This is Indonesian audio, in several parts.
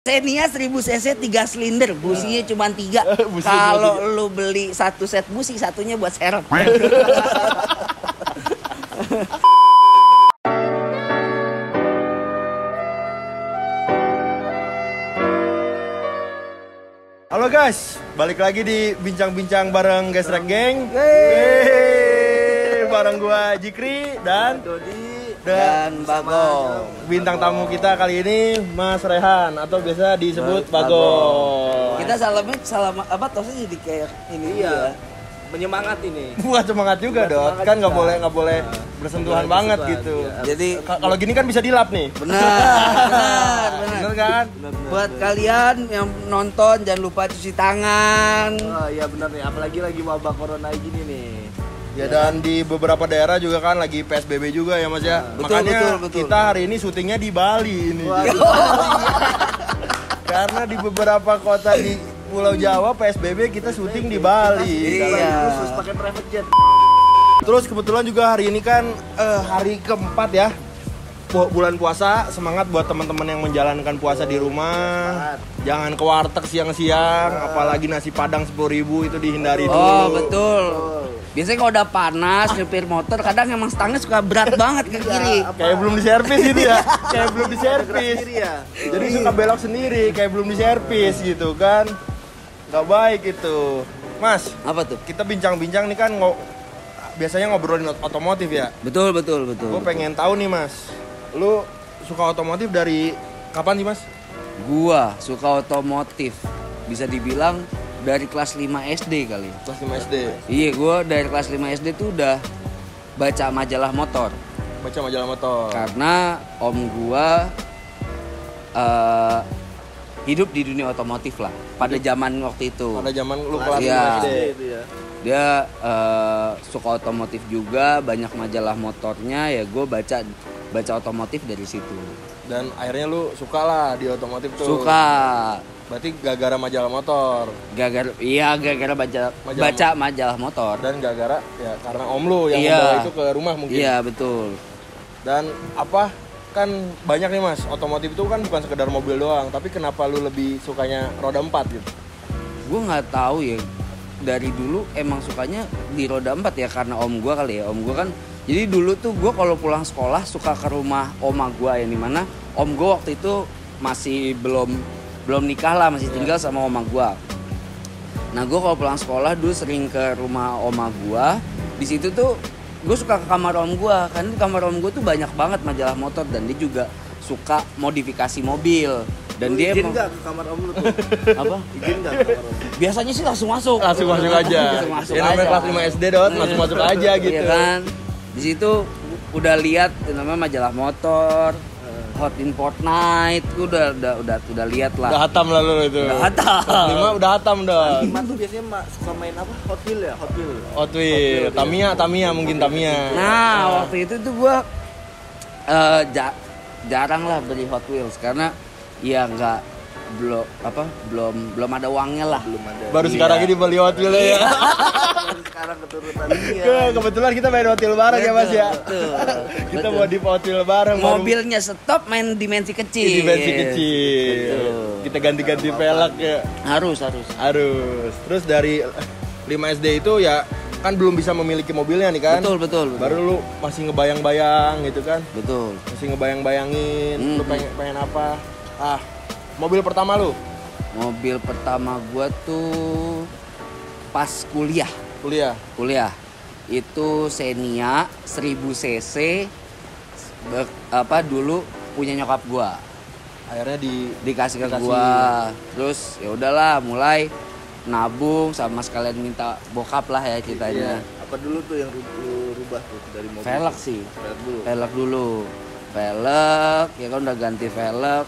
Xenia 1000 cc 3 silinder, businya cuma 3. Kalau lu beli satu set busi, satunya buat serep. Halo guys, balik lagi di bincang-bincang bareng Gesrek Gang. Bareng gua Jikri dan Dodi Dan Bagong. bintang tamu kita kali ini Mas Rehan atau biasa disebut Bagong. Kita salam apa tosnya jadi kayak ini iya menyemangat ini. Bukan semangat juga Bukan dong, semangat kan nggak juga. boleh bersentuhan Boleh banget bersentuhan, gitu. iya. Jadi Kalau gini kan bisa dilap nih. benar. Bener kan? Benar-benar. Buat kalian yang nonton jangan lupa cuci tangan. Oh iya benar nih, apalagi lagi wabah corona gini nih. Ya dan di beberapa daerah juga kan lagi PSBB juga ya Mas ya. Betul, Makanya betul. kita hari ini syutingnya di Bali ini. Wah, Karena di beberapa kota di Pulau Jawa PSBB kita syuting di Bali. Iya. khusus pakai private jet. Terus kebetulan juga hari ini kan hari keempat ya bulan puasa. Semangat buat teman-teman yang menjalankan puasa di rumah. Jangan ke warteg siang-siang, apalagi nasi padang 10.000 itu dihindari dulu. Oh, betul. Biasanya kalau udah panas nyupir motor kadang emang stangnya suka berat banget ke kiri. Kayak belum diservis gitu ya. Kayak belum diservis. Sendiri ya. Jadi suka belok sendiri, kayak belum diservis gitu kan. Gak baik itu. Mas, Apa tuh? kita bincang-bincang nih kan biasanya ngobrolin otomotif ya. Betul. Gue pengen tahu nih Mas, lu suka otomotif dari kapan sih Mas? Gua suka otomotif. Bisa dibilang dari kelas 5 SD kali. Kelas 5 SD. Iya, gua dari kelas 5 SD tuh udah baca majalah motor. Baca majalah motor. Karena om gua hidup di dunia otomotif lah pada zaman waktu itu. Pada zaman lu kelas Iya. 5 SD. Itu ya. Dia suka otomotif juga, banyak majalah motornya ya, gue baca otomotif dari situ. Dan akhirnya lu suka lah di otomotif tuh. Suka. Berarti gara-gara majalah motor. Gara-gara baca majalah motor. Dan gara-gara ya karena om lu yang Iya. membawa itu ke rumah mungkin. Iya, betul. Dan apa kan banyak nih Mas, otomotif itu kan bukan sekedar mobil doang, tapi kenapa lu lebih sukanya roda 4 gitu? Gue nggak tahu ya, dari dulu emang sukanya di roda 4 ya, karena om gue kali ya. Om gue kan, jadi dulu tuh gue kalau pulang sekolah suka ke rumah oma gue, yang dimana om gue waktu itu masih belum nikah lah, masih tinggal sama oma gue. Nah, gue kalau pulang sekolah dulu sering ke rumah oma gue. Di situ tuh gue suka ke kamar om gue, karena di kamar om gue tuh banyak banget majalah motor, dan dia juga suka modifikasi mobil. Dan dia izin emang nggak ke kamar om lu tuh? apa? Izin nggak ke kamar om? Biasanya sih langsung masuk. Langsung masuk aja. Langsung masuk Ya namanya aja. kelas 5 SD dot, masuk aja gitu. Iya kan. Di situ udah lihat namanya majalah motor, Hot in Fortnite, gue udah lihat Udah lah. hatam lah lu itu. Udah hatam. Kelas 5 udah hatam dong. Lima tuh biasanya suka main apa? Hot Wheel ya, Hot Wheel. Hot Wheel, Tamiya mungkin Tamiya. Nah, waktu itu tuh gue jarang lah beli Hot Wheels karena ya nggak belum ada uangnya lah. Belum ada. Baru Iya. sekarang ini beli Hot Wheel ya. Baru sekarang keturutannya. Kebetulan kita main Hot Wheel bareng ya Mas ya. Betul. Kita mau di Hot Wheel bareng. baru Mobilnya stop, main dimensi kecil. di dimensi kecil. Betul. Kita ganti-ganti velg ya. Harus. Harus. Terus dari 5 SD itu ya kan belum bisa memiliki mobilnya nih kan. Betul. Baru lu masih ngebayang-bayang gitu kan. Betul. Masih ngebayang-bayangin lu pengen apa. Mobil pertama lu? Mobil pertama gua tuh pas kuliah. Itu Xenia 1000 cc dulu punya nyokap gua. Akhirnya Dikasih ke gua. Terus ya udahlah, mulai nabung sama sekalian minta bokap lah ya ceritanya. Apa dulu tuh yang lu rubah tuh dari mobil? Velg sih. Velg dulu. Velg ya kan, udah ganti velg.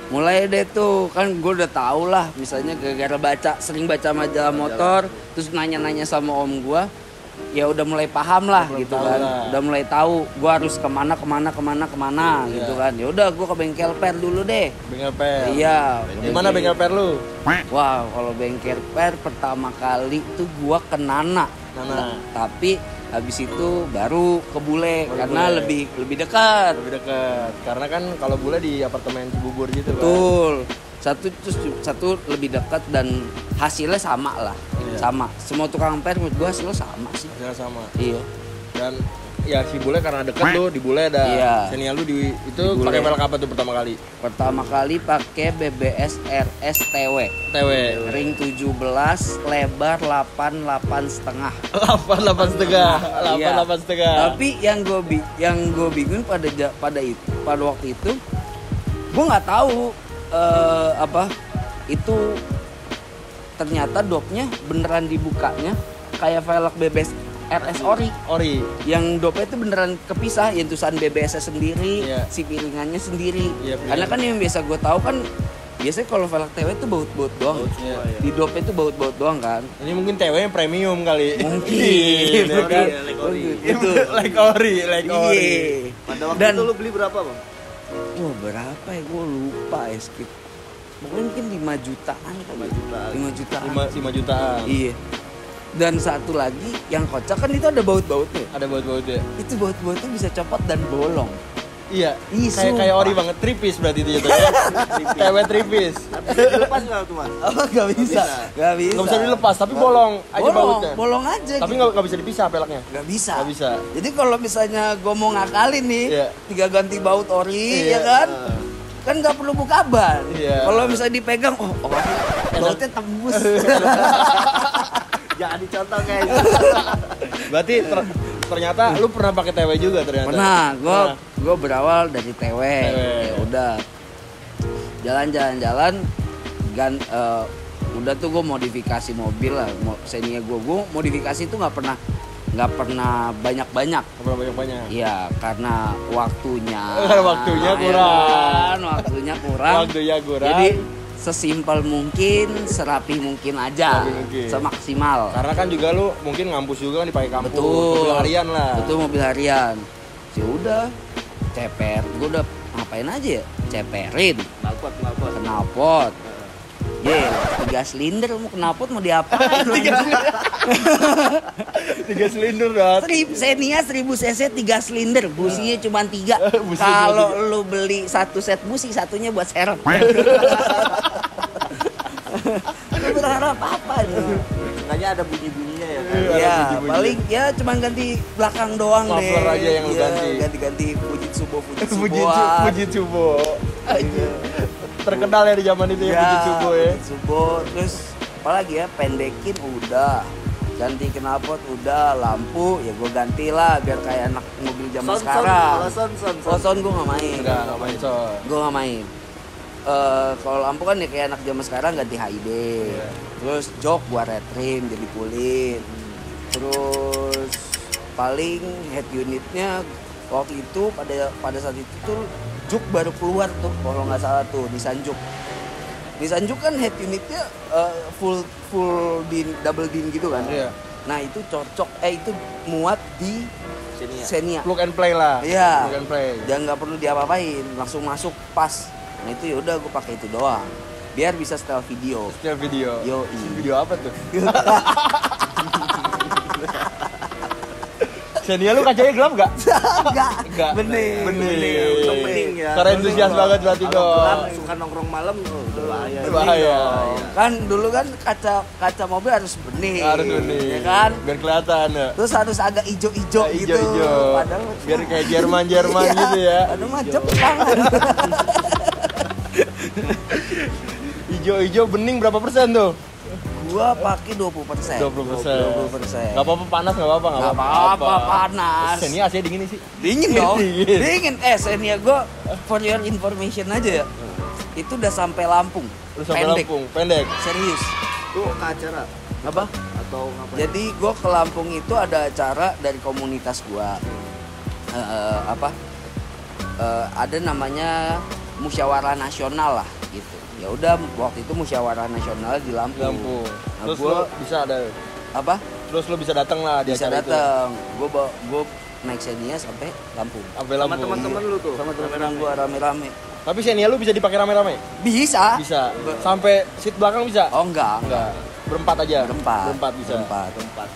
Mulai deh tuh kan gue udah tau lah, misalnya gara-gara sering baca majalah motor, terus nanya-nanya sama om gue, ya udah mulai paham lah gitu kan. Udah mulai tahu gue harus kemana gitu kan. Ya udah gue ke bengkel per dulu deh. Bengkel per. Iya. Di mana bengkel per lu? Wow, kalau bengkel per pertama kali tuh gue ke Nana. Tapi habis itu baru ke Bule karena lebih dekat. Lebih dekat. Karena kan kalau Bule di apartemen Cibubur gitu Betul. kan. Satu lebih dekat dan hasilnya sama lah. Iya. Sama. Semua tukang per menurut gua hasilnya sama sih. Ya sama. Iya. Dan ya si bule karena deket tuh di bule ada. Iya. Xenia lu itu Di bule. pakai velg apa tuh pertama kali? Pertama kali pakai BBS RS TW. TW. Ring 17, lebar 8,5. 8,5. Iya. 8,5. Tapi yang gue bingung pada waktu itu, gue nggak tahu itu ternyata dopnya beneran dibukanya kayak velg BBS RS ori. Yang dopnya itu beneran kepisah, yang tulisan BBS sendiri, Iya. si piringannya sendiri. Iya, Karena kan yang biasa gue tahu kan biasanya kalau velg TW itu baut-baut doang. Iya. Di dopnya itu baut-baut doang kan. Ini mungkin TW yang premium kali. Mungkin. Ya kan? Itu. Like ori. Iya. Pada waktu Dan itu lu beli berapa bang? wah berapa ya, gue lupa ya skip. Mungkin 5 jutaan kali. 5 jutaan. 5 jutaan. Iya. Dan satu lagi yang kocak kan itu ada baut-bautnya. Ada baut-bautnya. Itu baut-bautnya bisa copot dan bolong. Iya. Ih, Kayak ori sumpah. banget, tripis berarti itu jatuhnya. TW tripis. Tapi dilepas nggak tuh mas? Oh, gak bisa. Gak bisa. Nggak bisa dilepas, tapi bolong aja bautnya. Bolong aja. Tapi gitu. nggak bisa dipisah peleknya. Gak bisa. Nggak bisa. Jadi kalau misalnya gue mau ngakalin nih, Iya. 3 ganti baut ori, Iya. ya kan? Kan nggak perlu buka ban. Iya. Kalau misalnya dipegang, bautnya tembus. Jangan dicontoh guys. Berarti ternyata lu pernah pakai TW juga ternyata. Pernah, gue berawal dari TW. Ya udah, jalan-jalan, udah tuh gue modifikasi mobil lah. Xenia gue modifikasi tuh nggak pernah banyak-banyak. Nggak pernah banyak-banyak. Iya, karena waktunya. Waktunya ya kurang. kan? Waktunya kurang. Jadi sesimpel mungkin, serapi mungkin aja, Serapi mungkin. semaksimal. Karena kan juga lu mungkin ngampus juga kan dipakai kampus. Betul. Mobil harian lah. Betul, mobil harian. Ya udah, ceper. Gue udah ngapain aja ya? Ceperin, Knalpot. knalpot. 3 silinder mau knalpot mau diapain? 3 silinder dah. Xenia 1000 cc 3 silinder, businya cuma 3. Businya Kalau cuma lu beli 1 set busi, satunya buat serep. Lu berharap apa nih? Sengaja ada bunyi-bunyinya ya kan? Ada Ya, bunyi-bunyi. paling ya cuma ganti belakang doang deh. Muffler aja yang lu Iya, ganti. Ganti Fujitsubo. Fujitsubo. Terkenal ya di zaman itu ya Fujitsubo ya. Fujitsubo. Terus apalagi ya, pendekin udah. Ganti knalpot udah, lampu ya gue ganti lah biar kayak anak mobil zaman sekarang. Kalau son. Kalau sound gue nggak main. Enggak main son. Gue nggak main. Kalau lampu kan ya kayak anak zaman sekarang ganti HID. Iya. Terus jok gua red trim jadi kulit. Terus paling head unitnya waktu itu pada saat itu tuh Juke baru keluar tuh kalau nggak salah tuh Nissan Juke. Nissan Juke kan head unitnya full double din gitu kan. Iya. Nah itu cocok itu muat di Sini ya. Xenia. Plug and play lah. Iya. Plug and play. Dan nggak perlu diapa-apain, langsung masuk pas. Nah itu yaudah gue pakai itu doang, biar bisa setel video. Setiap video. Yoi. Video apa tuh? Xenia lu kacanya gelap gak? Enggak, bening. Untung bening ya. Karena entusias banget berarti Kalau pulang dong. suka nongkrong malam, udah bahaya. Bahaya. Kan dulu kan kaca mobil harus bening. Harus bening. Ya kan? Biar kelihatan ya. Terus harus agak ijo-ijo gitu. Ijo-ijo. Padahal Biar kayak Jerman Iya, gitu ya. Padahal mah Jepang. Ijo-ijo bening berapa persen tuh? Gua pakai 20%. 20%. Gak apa-apa panas, gak apa-apa. Nggak apa-apa, panas. Xenia AC dingin nih sih. Dingin dong. Dingin. Dingin. Xenia gue for your information aja ya. Itu udah sampai Lampung. Lu sampai Lampung, pendek. Serius. Itu ke acara Apa? atau ngapain? Jadi gue ke Lampung itu ada acara dari komunitas gue. Ada namanya musyawarah nasional lah gitu. Ya udah waktu itu musyawarah nasional di Lampung. Nah, Terus gua lu bisa ada apa? Terus lu bisa datang lah di Bisa acara itu. datang. Gue naik Xenia sampai Lampung. Sampai Sama Lampung. teman-teman lu tuh. Sama teman-teman gue rame-rame. Tapi Xenia lu bisa dipakai rame-rame? Bisa. Bisa. Sampai seat belakang bisa? Oh enggak. Enggak. Berempat aja. Berempat bisa. Berempat.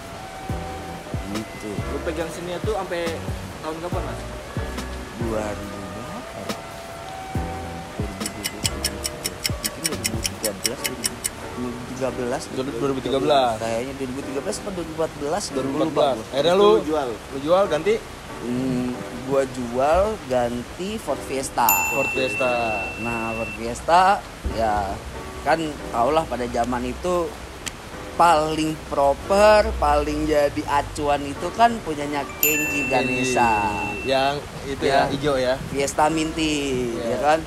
Gitu. Lu pegang sini tuh sampai tahun kapan mas? 2000 berapa? 2020. Mungkin 2013. 2013. Kayaknya 2013 atau 2014 gitu, gua lupa 2014. gua. Akhirnya Itu lu jual. jual ganti Gua jual ganti Ford Fiesta. Ford Fiesta. Nah, Ford Fiesta ya kan tau lah pada zaman itu paling proper, paling jadi acuan itu kan punyanya Kenji Ganesha. Yang itu Ya. ya, hijau ya. Fiesta Minty, Iya. ya kan?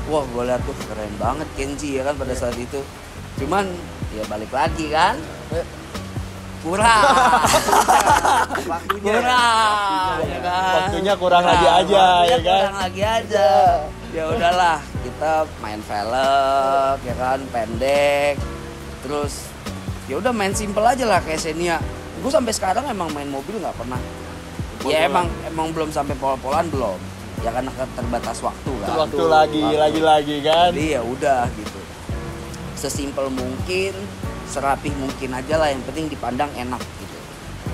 Wah, gue lihat tuh keren banget Kenji ya kan pada saat itu. Cuman ya balik lagi kan, kurang, Waktunya. kurang, ya kan? Waktunya kurang lagi aja, Waktunya ya kan? Kurang lagi aja. Ya udahlah, kita main velg, ya kan, pendek. Terus ya udah main simple aja lah kayak Xenia. Gue sampai sekarang emang main mobil nggak pernah. Ya emang belum sampai pol-polan belum. Ya karena terbatas waktu kan. Waktu lagi kan. Jadi ya udah gitu. Sesimpel mungkin, serapih mungkin aja lah, yang penting dipandang enak gitu.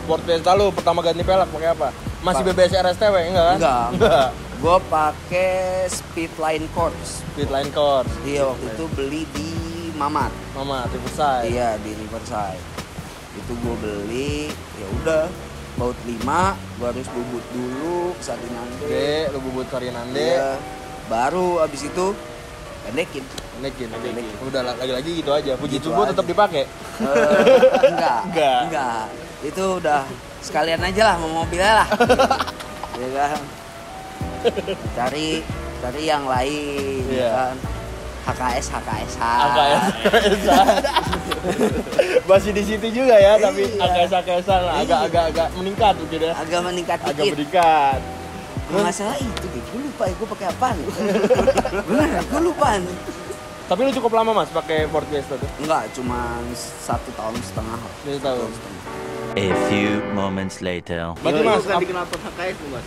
Ford Fiesta lu pertama ganti pelek pakai apa? Masih BBS RSTW enggak kan? Enggak. Gue pakai Speedline Corps. Speedline Course. Iya, waktu itu beli di Mamat. Mama, Riverside. Iya, di Riverside. Itu gue beli, ya udah. Baut 5, gue harus bubut dulu ke Sarinande. Oke, lu bubut Sarinande. Iya. Baru abis itu pendekin. Nekin. Udah lagi-lagi gitu aja. Puji Gitu tubuh aja. tetap dipakai. Enggak. Itu udah sekalian aja lah mau mobilnya lah. Ya kan. Cari yang lain, Iya. ya kan. HKS. AKS. Masih di situ juga ya, tapi Iya. AKS-AKS-an lah, agak meningkat gitu ya. Agak meningkat Agak dikit. meningkat. Kalau nggak salah itu deh, gue lupa ya gue pakai apaan. Bener, gue lupa. Tapi lu cukup lama Mas pakai Ford Fiesta tuh? Enggak, cuma 1,5 tahun. 1 tahun. A few moments later. Berarti Lu Mas, ganti kenapa HKS lu, Mas?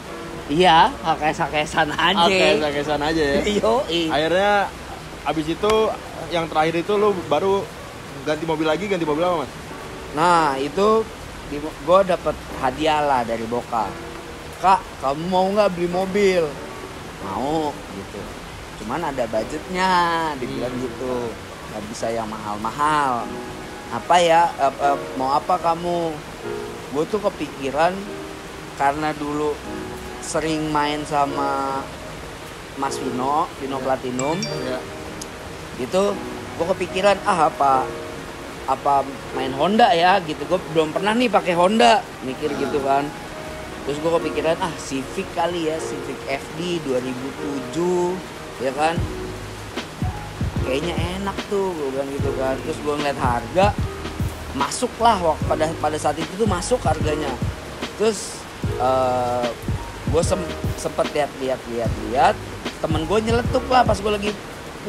Iya, HKS-HKS-an aja. AKS-AKS-an aja ya. Yoi. Akhirnya abis itu yang terakhir itu lu baru ganti mobil apa Mas? Nah, itu gue dapet hadiah lah dari bokap. Kak, kamu mau nggak beli mobil? Mau, gitu. Cuman ada budgetnya, dibilang gitu. Nggak bisa yang mahal-mahal. Apa ya? Mau apa kamu? Gue tuh kepikiran karena dulu sering main sama Mas Vino Platinum. Ya. Gitu, gue kepikiran apa main Honda ya gitu. Gue belum pernah nih pakai Honda, mikir gitu kan. Terus gue kepikiran Civic kali ya, Civic FD 2007 ya kan, kayaknya enak tuh, gue bilang gitu kan. Terus gue ngeliat harga, masuk lah pada saat itu tuh masuk harganya. Terus gue sempet lihat temen gue nyeletuk lah pas gue lagi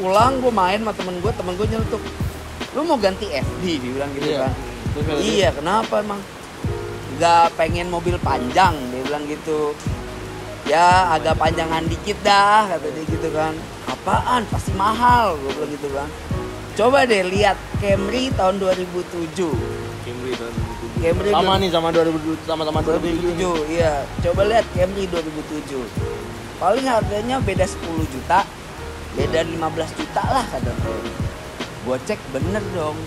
pulang, gue main sama temen gue nyeletuk, lu mau ganti FD, dibilang gitu Iya. kan. Terus Iya, kenapa emang? Gak pengen mobil panjang, dia bilang gitu. Ya agak panjangan dikit dah, kata dia gitu kan. Apaan? Pasti mahal, gue bilang gitu kan. Coba deh lihat Camry tahun 2007. Camry tahun 2007. Camry sama nih sama 2000 sama 2007 nih. 2007, iya. Coba lihat Camry 2007. Paling harganya beda 10 juta, beda 15 juta lah kata gue. Gue cek bener dong.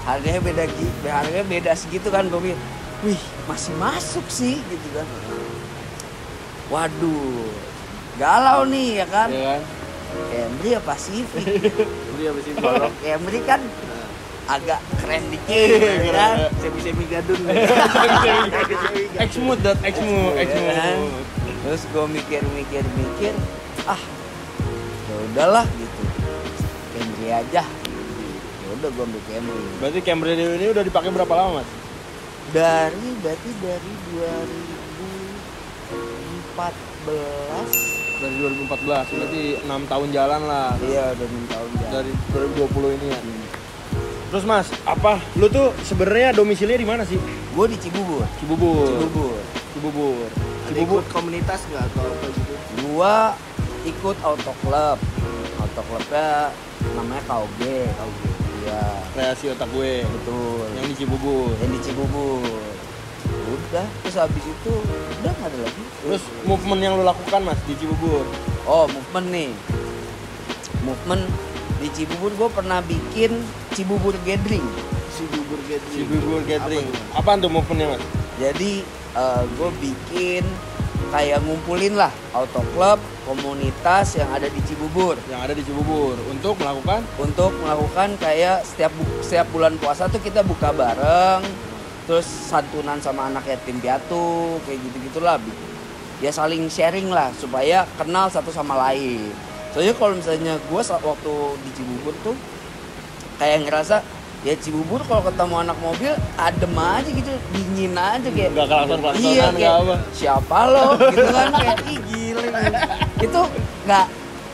Harganya beda segitu kan, gue pikir, wih masih masuk sih gitu kan. Waduh, galau nih ya kan. Iya kan? Camry apa Civic? Camry apa sih? Kalau Camry kan agak keren dikit ya kan. Semi gadun. X-Mood. Ya kan? Terus gue mikir, ya udahlah gitu, Camry aja. Ya udah gue ambil Camry. Berarti Camry ini udah dipakai berapa lama Mas? Berarti dari 2014. Dari 2014, berarti 6 tahun jalan lah. Iya, udah 6 tahun ya. Dari 2020 ini ya. Terus Mas, apa? Lu tuh sebenarnya domisilinya di mana sih? Gue di Cibubur. Cibubur. Ada ikut komunitas nggak atau apa gitu? Gua ikut auto club. Auto clubnya namanya KOG. Iya, Kreasi otak gue. betul. Yang di Cibubur. Yang di Cibubur. Udah, terus habis itu udah nggak ada lagi. Terus movement yang lu lakukan Mas di Cibubur? Oh, movement nih. Movement Di Cibubur gue pernah bikin Cibubur Gathering. Cibubur Gathering. Cibubur Gathering. Apaan tuh movementnya mas? Jadi gue bikin kayak ngumpulin lah auto club, komunitas yang ada di Cibubur. Yang ada di Cibubur untuk melakukan Kayak setiap bulan puasa tuh kita buka bareng, terus santunan sama anak yatim piatu, kayak gitu-gitulah. Ya saling sharing lah supaya kenal satu sama lain. Soalnya kalau misalnya gue waktu di Cibubur tuh kayak ngerasa ya Cibubur kalau ketemu anak mobil adem aja gitu, dingin aja kayak nggak kelakson-kelaksonan, iya, nggak kayak apa. siapa lo gitu kan, kayak ih gile itu nggak,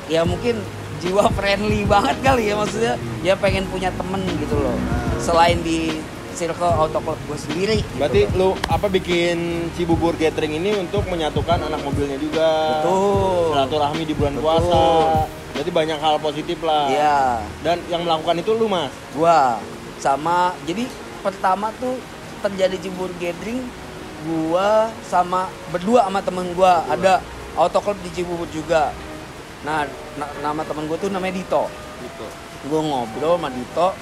ya mungkin jiwa friendly banget kali ya, maksudnya ya pengen punya temen gitu loh selain di circle auto club gue sendiri. Berarti gitu. lu bikin Cibubur Gathering ini untuk menyatukan anak mobilnya juga. Betul. Silaturahmi di bulan Betul. puasa. Berarti banyak hal positif lah. Iya. Dan yang melakukan itu lu mas? Gua sama, jadi pertama tuh terjadi Cibubur Gathering gua berdua sama temen gua. Ada auto club di Cibubur juga. Nah, nama temen gua tuh namanya Dito. Gitu. Gua ngobrol sama Dito,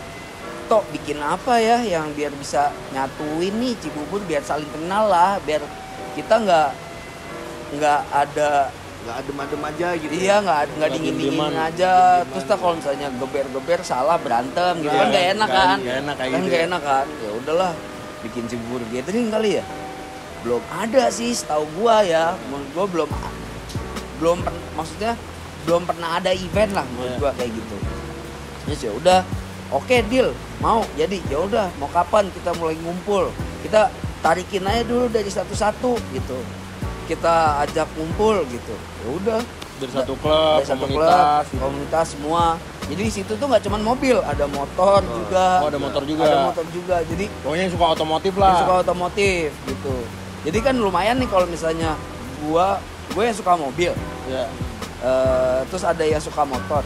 Tok bikin apa ya yang biar bisa nyatuin nih Cibubur, biar saling kenal lah, biar kita nggak ada Nggak adem-adem aja gitu. iya nggak dingin aja. Terus kalau misalnya geber salah berantem gitu kan nggak enak kan, nggak enak kan. Ya udahlah bikin Cibubur Gathering kali ya. Belum ada sih setahu gua ya, menurut gua maksudnya belum pernah ada event lah menurut gua kayak gitu. Terus ya udah, oke deal, mau jadi ya udah, mau kapan kita mulai ngumpul, kita tarikin aja dulu dari satu-satu gitu, kita ajak ngumpul gitu. Ya udah Dari satu klub, dari satu komunitas. klub, komunitas semua. Jadi di situ tuh nggak cuma mobil, ada motor juga. Oh, ada motor juga. Ada motor juga. Jadi Pokoknya yang suka otomotif lah. yang suka otomotif gitu. Jadi kan lumayan nih kalau misalnya gue yang suka mobil, Ya. terus ada yang suka motor.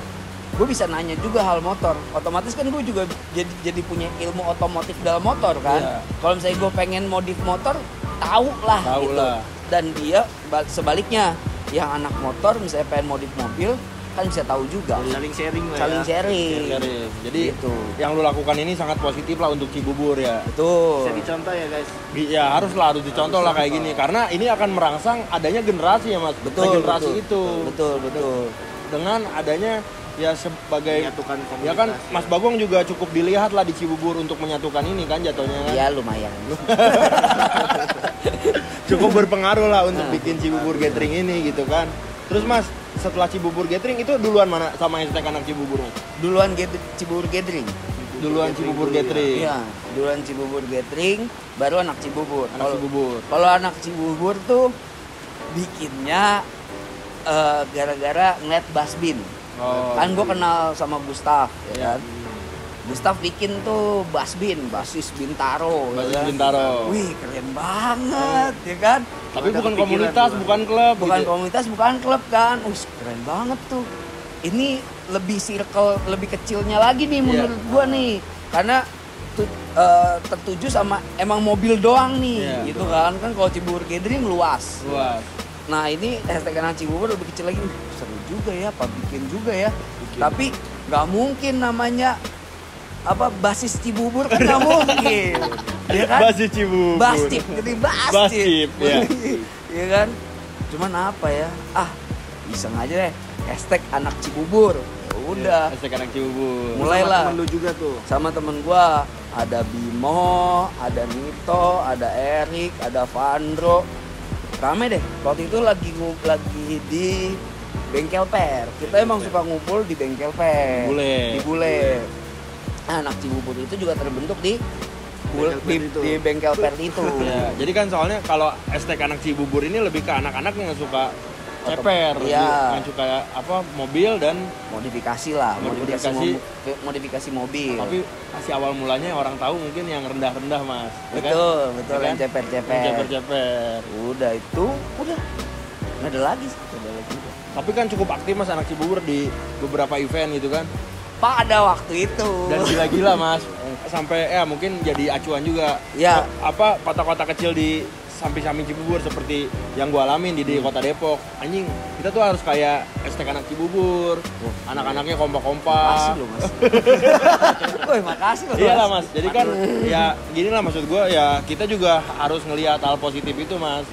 Gue bisa nanya juga hal motor. Otomatis kan gue juga jadi punya ilmu otomotif dalam motor kan. Iya. Kalau misalnya gue pengen modif motor, tahu lah gitu. lah. Dan dia sebaliknya, yang anak motor misalnya pengen modif mobil kan bisa tahu juga. Saling sharing lah Saling ya. sharing. Sharing. Jadi Gitu. yang lu lakukan ini sangat positif lah untuk Cibubur ya. Betul. Bisa dicontoh ya guys. Ya harus dicontoh lah kayak gini. Karena ini akan merangsang adanya generasi ya mas. Betul. Nah, generasi betul, itu. Betul. Dengan adanya ya sebagai Menyatukan komunitas. ya kan Mas Bagong juga cukup dilihat lah di Cibubur untuk menyatukan ini kan jatuhnya kan. Ya lumayan. Cukup berpengaruh lah untuk Nah. bikin Cibubur Gathering ini gitu kan. Terus Mas, setelah Cibubur Gathering itu duluan mana sama hashtag anak Cibubur Mas? Duluan Cibubur Gathering. Duluan Cibubur Gathering. Iya, duluan Cibubur Gathering, baru anak Cibubur. Anak Cibubur. Kalau anak Cibubur tuh bikinnya gara-gara ngeliat Basbin. Oh. Kan gue kenal sama Gustaf, ya Iya. kan? Gustaf bikin tuh Basbin, basis Bintaro. Basis ya kan? Bintaro. Wih, keren banget, ya kan? Tapi Ada bukan kepikiran komunitas, gua. bukan klub. Bukan gitu. komunitas, bukan klub kan. Wih, keren banget tuh. Ini lebih circle, lebih kecilnya lagi nih menurut gua nih. Karena tertuju sama emang mobil doang nih, Iya, gitu kan. Kan kalau Cibubur Gathering luas. Luas. Nah ini hashtag anak Cibubur lebih kecil lagi. Seru juga ya, apa bikin juga ya. Tapi nggak mungkin namanya apa basis Cibubur kan nggak mungkin. Ya kan? Basis Cibubur. Bascip, jadi Bascip, ya. Iya kan? Cuman apa ya? Iseng aja deh. Hashtag anak Cibubur. Ya udah. Hashtag anak Cibubur. Mulailah. Sama temen lu juga tuh. Sama temen gua ada Bimo, ada Nito, ada Erik, ada Vandro. Rame deh. Waktu itu lagi di bengkel per. Kita emang suka ngumpul di bengkel per. Bule. Di Bule. Nah, anak Cibubur itu juga terbentuk di Bengkel per itu. di bengkel per itu. Ya, jadi kan soalnya kalau hashtag anak Cibubur ini lebih ke anak-anak yang suka ceper, Iya. yang suka apa mobil dan Modifikasi lah, Modifikasi. modifikasi mobil. tapi masih awal mulanya yang orang tahu mungkin yang rendah-rendah mas. Ya kan? betul, Ya yang kan? ceper-ceper. Yang ceper-ceper. Udah itu, udah. Nggak ada lagi. Tapi kan cukup aktif mas anak Cibubur di beberapa event gitu kan. Pada waktu itu. Dan gila-gila mas, sampai ya mungkin jadi acuan juga. Ya. Apa kota-kota kecil di samping-samping Cibubur seperti yang gue alamin di kota Depok. Anjing, kita tuh harus kayak STK anak Cibubur. Anak-anaknya kompak-kompak. Makasih loh mas. Woi makasih loh. Iya lah mas, jadi kan ya gini lah maksud gue ya kita juga harus ngelihat hal positif itu mas.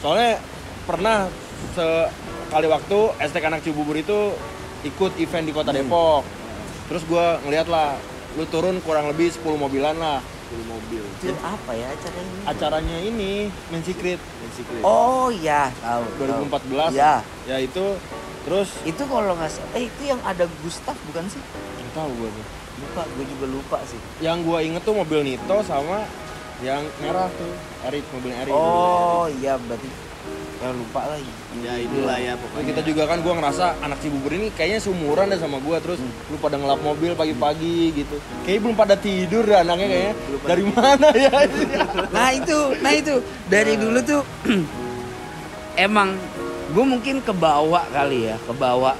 Soalnya pernah sekali waktu STK anak Cibubur itu ikut event di kota Depok. Terus gue ngeliat lah, lu turun kurang lebih 10 mobilan lah. 10 mobil. Itu apa ya acaranya? Acaranya ini Main Secret Oh iya, tahu. 2014. Ya. Ya itu terus Itu kalau nggak salah, itu yang ada Gustaf bukan sih? nggak tahu gue tuh. Lupa, gue juga lupa sih. Yang gue inget tuh mobil Nito sama yang merah tuh, mobil Erik. Oh iya berarti ya lupa lagi. Ya itulah ya Nah, pokoknya. kita juga kan gue ngerasa anak Cibubur ini kayaknya seumuran deh sama gue. Terus lu pada ngelap mobil pagi-pagi gitu. Kayaknya belum pada tidur deh anaknya kayaknya. Dari mana ya? Nah itu dari dulu tuh emang gue mungkin kebawa kali ya, kebawa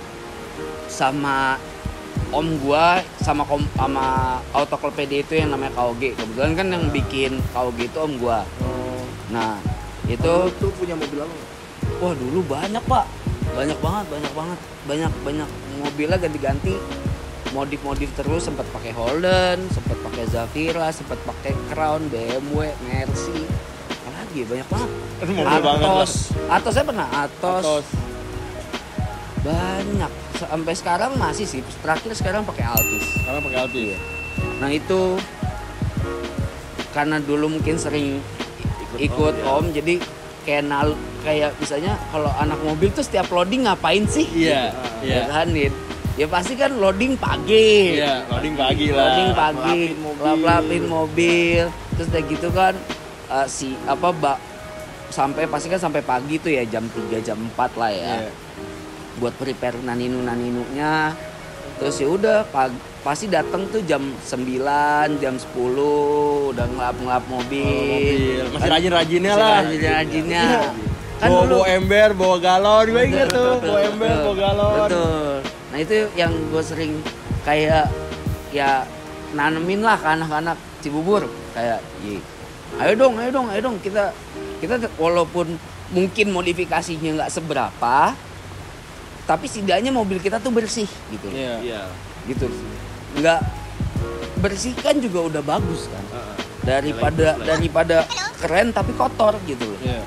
sama om gua sama autoklopedia itu yang namanya KOG. Kebetulan kan yang bikin KOG itu om gua. Nah itu Lu tuh punya mobil apa? wah dulu banyak pak, banyak banget mobilnya ganti-ganti, modif terus, sempat pakai Holden, sempat pakai Zafira, sempat pakai Crown, BMW, Mercy, apalagi banyak banget. Mobil banget lah. Atos saya pernah Atos. Banyak sampai sekarang masih sih, terakhir sekarang pakai Altis. Karena pakai Altis. Nah itu karena dulu mungkin sering ikut om, jadi kayak misalnya kalau anak mobil tuh setiap loading ngapain sih? Iya, Ya kan, Din? Ya pasti kan loading pagi. Iya, loading pagi lah. Loading pagi, lap-lapin mobil. Terus kayak gitu kan sampai pasti kan sampai pagi tuh ya jam 3 jam 4 lah ya. Iya. Buat prepare naninunya. Terus ya udah pasti datang tuh jam 9, jam 10 udah ngelap mobil. Masih rajin-rajinnya lah. Rajin-rajinnya. Kan Bawa ember, bawa galon, gue inget tuh. Bawa ember, bawa galon. Betul. Nah itu yang gue sering kayak ya nanemin lah ke anak-anak Cibubur kayak, ayo dong kita walaupun mungkin modifikasinya nggak seberapa, tapi setidaknya mobil kita tuh bersih gitu. Iya. Gitu. Nggak bersih kan juga udah bagus kan. Daripada keren tapi kotor gitu loh. Iya.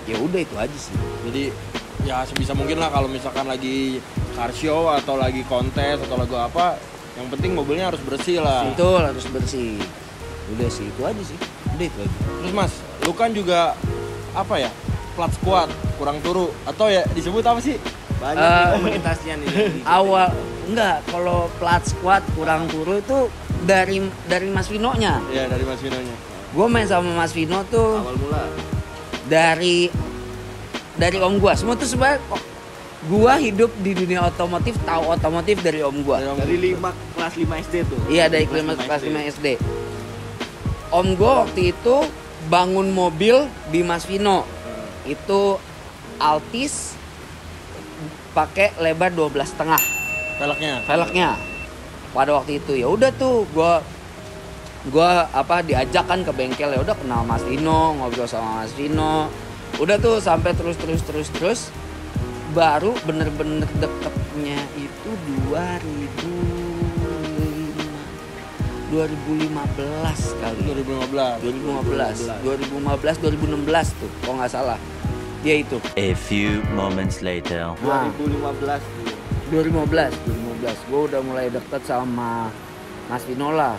Ya udah itu aja sih. Jadi ya sebisa mungkin lah kalau misalkan lagi car show atau lagi kontes atau lagu apa, yang penting mobilnya harus bersih lah. Betul, harus bersih. Udah sih itu aja sih. Udah itu aja. Terus mas, lu kan juga apa ya, plat squad kurang turu atau ya disebut apa sih? Banyak nih komunitasnya nih. Awal enggak, kalau plat squad kurang turu itu dari Mas Vino-nya. Iya, dari Mas Vino-nya. Gue main sama Mas Vino tuh Awal mula. dari om gua. Semua tuh sebenarnya gua hidup di dunia otomotif, tahu otomotif dari om gua. Dari kelas 5 SD tuh. Iya, dari kelas 5 SD. Om gua waktu itu bangun mobil di Mas Vino. Itu Altis pakai lebar 12,5 velgnya. Pada waktu itu ya udah tuh gua diajak kan ke bengkel, ya udah kenal Mas Vino, ngobrol sama Mas Vino. Udah tuh sampai terus baru bener-bener deketnya itu 2015 kali. 2016 tuh kalau nggak salah. Dia itu. A few moments later. 2015 tuh. 2015 gue udah mulai deket sama Mas Vino lah.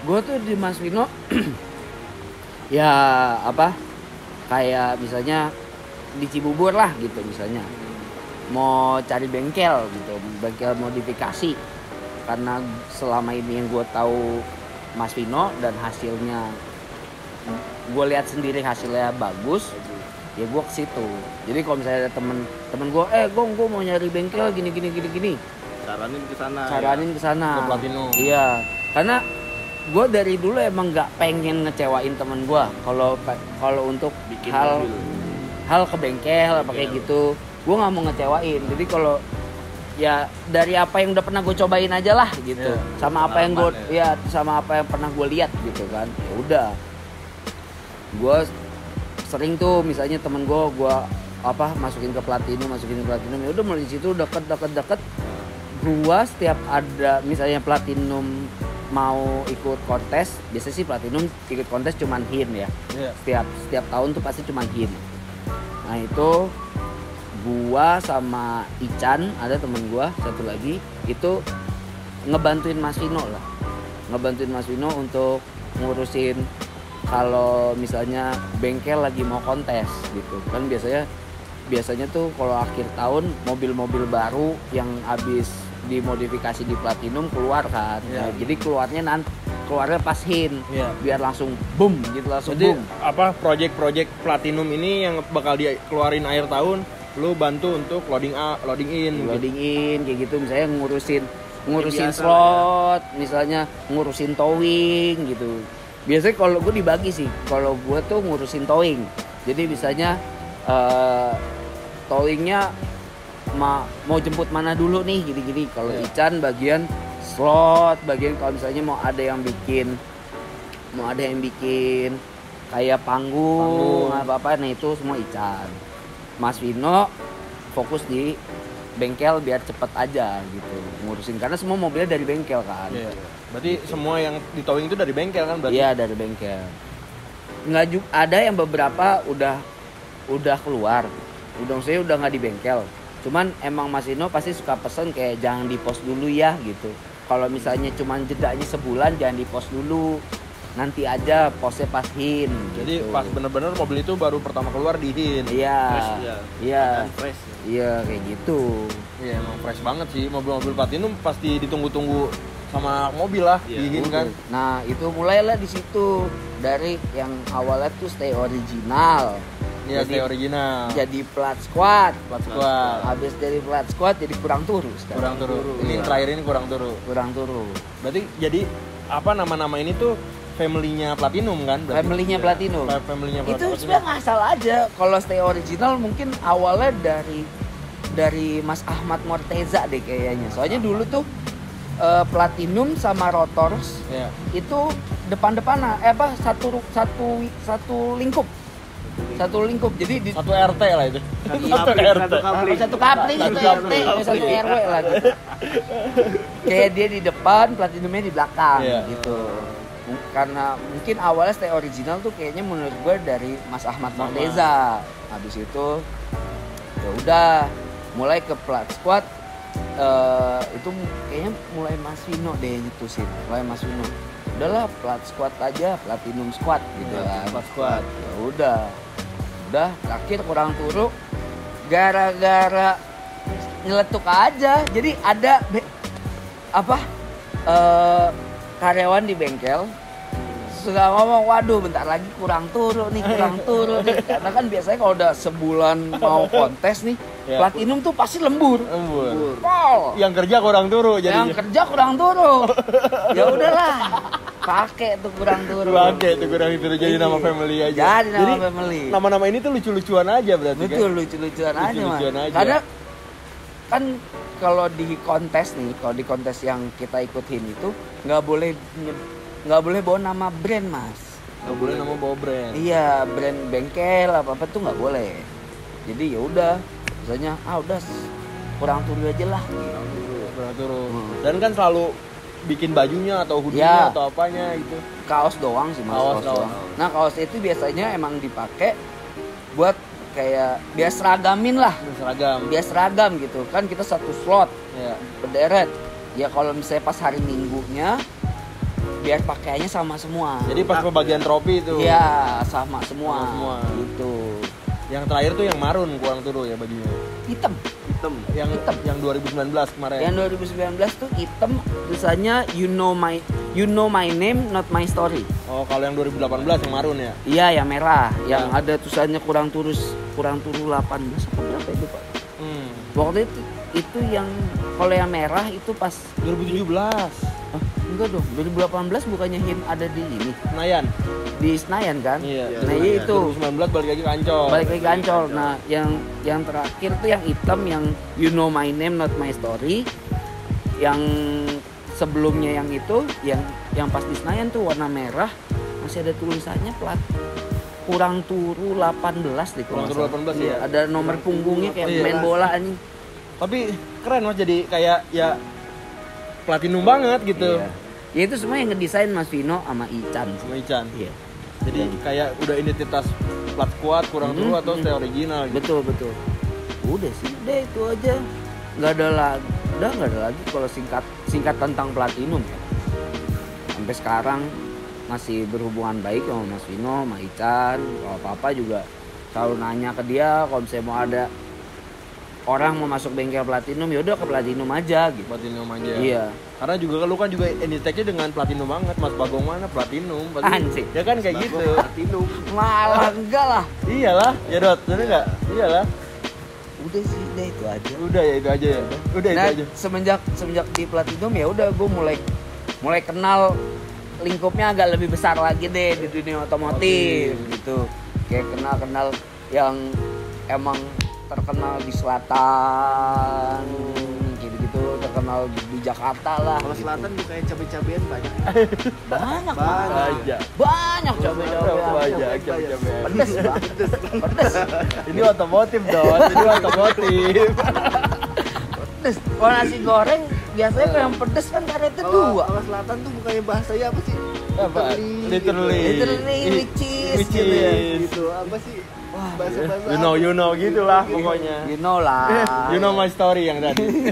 Gue tuh di Mas Vino ya kayak misalnya di Cibubur lah gitu, misalnya mau cari bengkel gitu, bengkel modifikasi, karena selama ini yang gue tahu Mas Vino dan hasilnya gue lihat sendiri hasilnya bagus, ya gue ke situ. Jadi kalau misalnya ada temen gue, gue mau nyari bengkel gini, Saranin ke sana. Ke Platino. Iya, karena gue dari dulu emang nggak pengen ngecewain temen gue. Kalau untuk Bikin mobil. hal ke bengkel apa kayak gitu, gue nggak mau ngecewain. Jadi kalau ya dari apa yang udah pernah gue cobain aja lah gitu, sama apa yang sama apa yang pernah gue lihat gitu kan. Ya udah, gue sering tuh misalnya temen gue masukin ke platinum ya udah mulai di situ deket gue setiap ada misalnya platinum mau ikut kontes, biasanya sih platinum ikut kontes cuman HIN ya. Setiap tahun tuh pasti cuman HIN. Nah itu gua sama Ican, ada temen gua satu lagi, itu ngebantuin Mas Vino untuk ngurusin kalau misalnya bengkel lagi mau kontes gitu kan. Biasanya tuh kalau akhir tahun mobil-mobil baru yang habis dimodifikasi di platinum keluar kan. Nah, jadi keluarnya pas HIN biar langsung boom gitu, langsung jadi, boom. Project platinum ini yang bakal dikeluarin akhir tahun, lu bantu untuk loading in kayak gitu, misalnya ngurusin slot, misalnya ngurusin towing gitu. Biasanya kalau gue dibagi sih, kalau gue tuh ngurusin towing. Jadi misalnya towingnya mau jemput mana dulu nih gini-gini. Kalau Ican bagian slot, bagian kalau misalnya mau ada yang bikin kayak panggung apa-apa, nah itu semua Ican. Mas Vino fokus di bengkel biar cepet aja gitu ngurusin, karena semua mobilnya dari bengkel kan. Berarti semua yang di towing itu dari bengkel kan berarti? Iya, dari bengkel. Ada yang beberapa udah keluar, saya udah nggak di bengkel. Cuman emang Mas Vino pasti suka pesen kayak jangan di pos dulu ya gitu. Kalau misalnya cuman jedanya sebulan jangan di pos dulu, nanti aja posnya pas HIN. Jadi gitu. pas bener-bener mobil itu baru pertama keluar di HIN. Iya kayak gitu. Iya emang fresh banget sih, mobil-mobil platinum pasti ditunggu-tunggu sama mobil lah di HIN kan. Nah itu mulailah di situ, dari yang awalnya tuh stay original. Iya, stay original. Jadi plat squad. Habis dari plat squad jadi kurang turu sekarang. Kurang turu. Ini terakhir ini kurang turu. Berarti jadi apa nama-nama ini tuh family-nya Platinum kan? Family-nya Platinum. Itu sebenarnya nggak salah aja. Kalau stay original mungkin awalnya dari Mas Ahmad Morteza deh kayaknya. Soalnya dulu tuh Platinum sama Rotors itu depan-depanan satu lingkup. Jadi di satu RT lah itu. Satu kapling gitu, RT, satu RW lah gitu. Kayak dia di depan, Platinumnya di belakang gitu. Karena mungkin awalnya stay original tuh kayaknya menurut gue dari Mas Ahmad Morteza. Habis itu ya udah mulai ke plat squad, itu kayaknya mulai Mas Vino deh nyetusin, udahlah plat squad aja, Platinum Squad gitu kan. Plat squad. Ya udah terakhir kurang turu gara-gara nyeletuk aja. Jadi ada karyawan di bengkel suka ngomong, waduh bentar lagi kurang turu nih. Karena kan biasanya kalau udah sebulan mau kontes nih, Platinum tuh pasti lembur. Pol. Yang kerja kurang turu jadinya. Ya udahlah. Pakai tuh kurang turu jadi nama family aja. Jadi family. Nama-nama ini tuh lucu-lucuan aja berarti. Betul, kan? Lucu-lucuan aja, Mas. Karena kan kalau di kontes yang kita ikutin itu nggak boleh bawa nama brand, Mas. Nggak boleh nama bawa brand. Iya, brand bengkel apa tuh nggak boleh. Jadi ya udah, misalnya udah kurang turu aja lah. Kurang turu. Dan kan selalu bikin bajunya atau hoodie-nya atau apanya gitu. Kaos doang sih, Mas. Kaos doang. Nah, kaos itu biasanya emang dipakai buat kayak biar seragamin lah. Biar seragam gitu. Kan kita satu slot. Berderet. Ya kalau misalnya pas hari Minggunya biar pakaiannya sama semua. Jadi pas pembagian trofi itu. Iya, sama semua. Gitu. Yang terakhir tuh yang marun kurang turu ya bajunya. Hitam. Yang 2019 kemarin. Yang 2019 tuh hitam, tulisannya you know my name not my story. Oh, kalau yang 2018 yang marun ya? Iya, yang merah, yang ada tulisannya kurang turu 18 apa berapa itu, Pak? Waktu itu yang kalau yang merah itu pas 2017. Enggak dong, 2018 bukannya HIN ada di ini? Senayan. Di Senayan kan? Iya. Nah, iya itu. 2019 balik lagi ke Ancol. Nah, yang terakhir tuh yang hitam, yang you know my name not my story. Yang sebelumnya yang itu, yang pas di Senayan tuh warna merah, masih ada tulisannya kurang turu 18 deh. Kurang turu 18 ya? Ada nomor punggungnya kayak Iya. main bola anjing. Tapi keren Mas, jadi kayak ya platinum banget gitu. Iya. Ya itu semua yang ngedesain Mas Vino sama Ican. Sama Ican. Iya. Jadi kayak udah identitas plat kuat, kurang turu atau stay original gitu. Betul. Udah sih, udah itu aja. Nggak ada lagi kalau singkat tentang platinum ya. Sampai sekarang masih berhubungan baik sama Mas Vino, sama Ican. Kalau apa-apa juga selalu nanya ke dia kalau misalnya mau ada orang mau masuk bengkel platinum, yaudah ke platinum aja gitu. Platinum aja. Iya. Karena juga lu kan juga identitasnya dengan platinum banget. Mas Bagong mana platinum? Anjing. Ya kan kayak gitu. Platinum. Malah enggak lah. Iyalah, ya Dot, bener nggak? Iyalah. Udah sih, udah itu aja. Udah ya itu aja ya. Udah Nah, itu aja. semenjak di platinum ya udah gue mulai kenal lingkupnya agak lebih besar lagi deh di dunia otomotif gitu. Kayak kenal yang emang terkenal di selatan gitu, terkenal di Jakarta lah. Kalau gitu. selatan bukannya cabai-cabean banyak. banyak Aja. banyak cabai-cabai. Aja. Pedes banget. Pedes. Ini otomotif Dot, ini otomotif. Pedes. Kalau nasi goreng biasanya kalau yang pedes kan karetnya dua. Kalau selatan tuh bukannya bahasanya apa sih? Apa? Literally. Which is Which gitu ya. is. Gitu apa sih? Wah, Bahasa-bahasa. You know gitulah pokoknya. you know lah. You know my story yang tadi.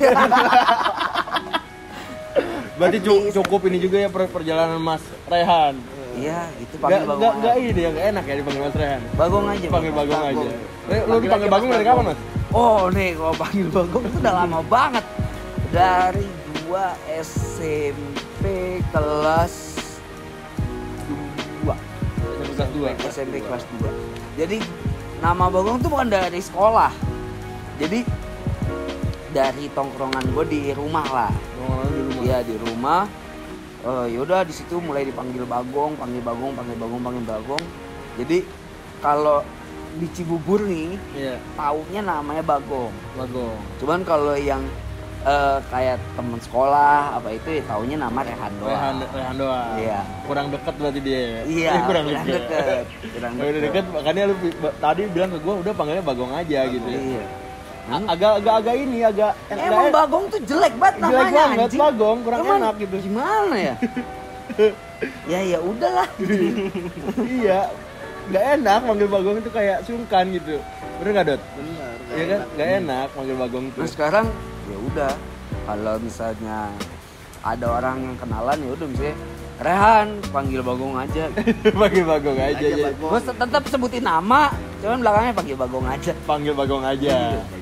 Berarti cukup ini juga ya perjalanan Mas Rehan. Iya, itu panggil Bagong. Enggak ini ya, enggak enak ya dipanggil Mas Rehan. Bagong aja. Panggil Bagong aja. Lu Panggil dipanggil aja Bagong Mas dari kapan, Mas? Oh, nih kalau panggil Bagong itu udah lama banget. Dari 2 SMP kelas 2. SMP kelas 2. Jadi nama Bagong tuh bukan dari sekolah. Jadi dari tongkrongan gue di rumah lah. Oh, di rumah. Iya di rumah. Yaudah di situ mulai dipanggil Bagong, panggil Bagong. Jadi kalau di Cibubur nih, Iya, taunya namanya Bagong. Bagong. Cuman kalau yang kayak temen sekolah apa itu ya taunya nama Rehan doang. Rehan doang. Iya. Kurang dekat berarti dia. Iya, kurang kurang dekat. deket. Kurang Udah deket. deket, makanya lu tadi bilang ke gua udah panggilnya Bagong aja gitu. Iya. Agak ini agak Emang Bagong tuh jelek banget jelek namanya banget anjing. Bagong, kurang Cuman enak gitu. Gimana ya? ya udahlah. Iya, nggak enak manggil Bagong itu kayak sungkan gitu. Bener nggak Dot? Benar. Iya kan, nggak enak manggil Bagong tuh. Nah sekarang ya udah kalau misalnya ada orang yang kenalan ya udah misalnya Rehan panggil Bagong aja. Panggil Bagong aja ya. Bagong. Gue tetap sebutin nama, cuman belakangnya panggil Bagong aja. Panggil Bagong aja.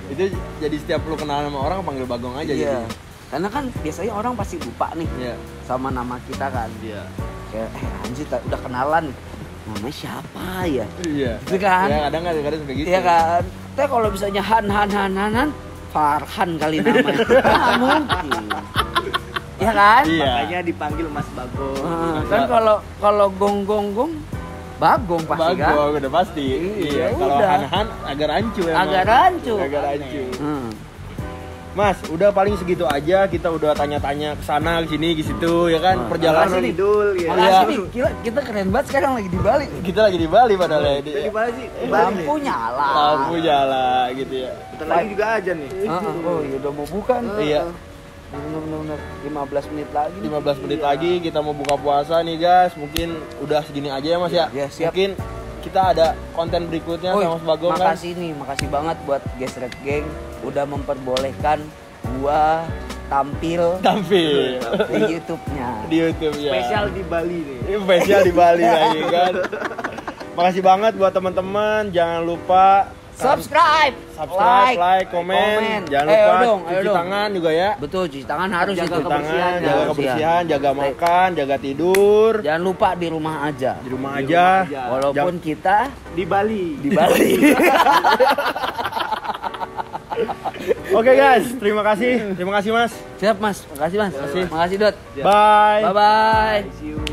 Itu jadi setiap lu kenalan sama orang panggil Bagong aja. Iya. Jadi. Karena kan biasanya orang pasti lupa nih Iya. sama nama kita kan. Iya. Kayak anjir udah kenalan. Namanya siapa ya? Iya. Gitu kan? Ya kadang kayak gitu. Iya kan? Tapi kalau misalnya Han Farhan kali namanya. Nggak mungkin. Iya kan? Iya. Makanya dipanggil Mas Bagong. Kan kalau gong Bagong pasti kan? Bagong udah pasti. Iya. Kalau udah. Han agak rancu emang. Agak rancu. Agak rancu. Hmm. Mas, udah paling segitu aja. Kita udah tanya-tanya ke sana, ke sini, ke situ ya kan. Perjalanan Makasih nih Dul ya. Makasih nih, gila kita keren banget sekarang lagi di Bali. kita lagi di Bali padahal ya. Kita di mana sih? Di Bali Lampu nih. nyala. Lampu jalan gitu ya. Bentar lagi juga aja nih. Oh, ya udah mau buka nih. Iya. Bener-bener 15 menit lagi. 15 menit lagi kita mau buka puasa nih guys. Mungkin udah segini aja ya Mas ya. Ya, siap. Mungkin kita ada konten berikutnya Oh, sama Mas Bagong kan. makasih banget buat Gesrek Gang udah memperbolehkan gua tampil Tampil di YouTube-nya. di YouTube ya. Spesial di Bali nih. Ini spesial di Bali lagi kan. Makasih banget buat teman-teman. Jangan lupa Subscribe, like, komen. Jangan lupa cuci tangan juga ya. Betul, cuci tangan harus Jaga itu. Cuci tangan, kebersihan, jaga kebersihan, jaga makan, jaga tidur. Jangan lupa di rumah aja. Di rumah Di aja. rumah aja. Walaupun kita Di Bali. di Bali. Oke guys, terima kasih. Terima kasih Mas. Siap Mas, makasih Mas. Makasih Dot. Bye. Bye bye. See you.